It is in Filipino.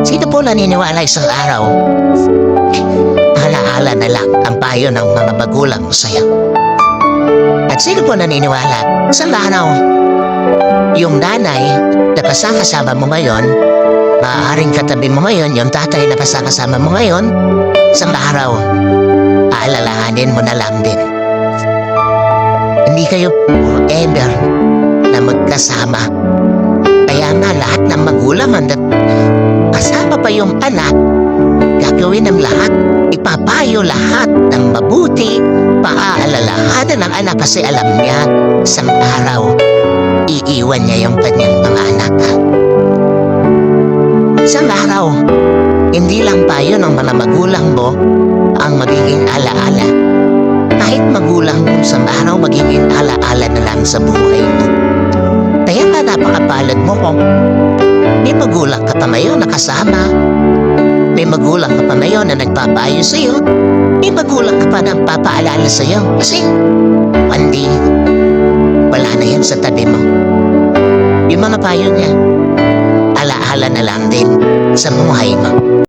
Sino po naniniwala isang araw, alaala na lang ang payo ng mga magulang mo sa'yo? At sino po naniniwala isang araw, yung nanay na kasama mo ngayon, maaaring katabi mo ngayon, yung tatay na kasama mo ngayon, isang araw, aalalahanin mo na lang din. Hindi kayo ever na magkasama. Kaya nga lahat ng magulang at kasama pa yung anak, gagawin ang lahat, ipapayo lahat ng mabuti, paaalalahanan ng anak kasi alam niya, isang araw, iiwan niya yung kanyang mga anak. Isang araw, hindi lang payo ng mga magulang mo ang magiging alaala. Kahit magulang mo isang araw, magiging alaala na lang sa buhay mo. Kaya nga napakapalad mo kung may magulang ka pa ngayon na kasama, may magulang ka pa ngayon na nagpapayo sa'yo, may magulang ka pa na papaalala sa'yo. Kasi one day, wala na yan sa tabi mo. Yung mga payo niya, alaala na lang din sa buhay mo.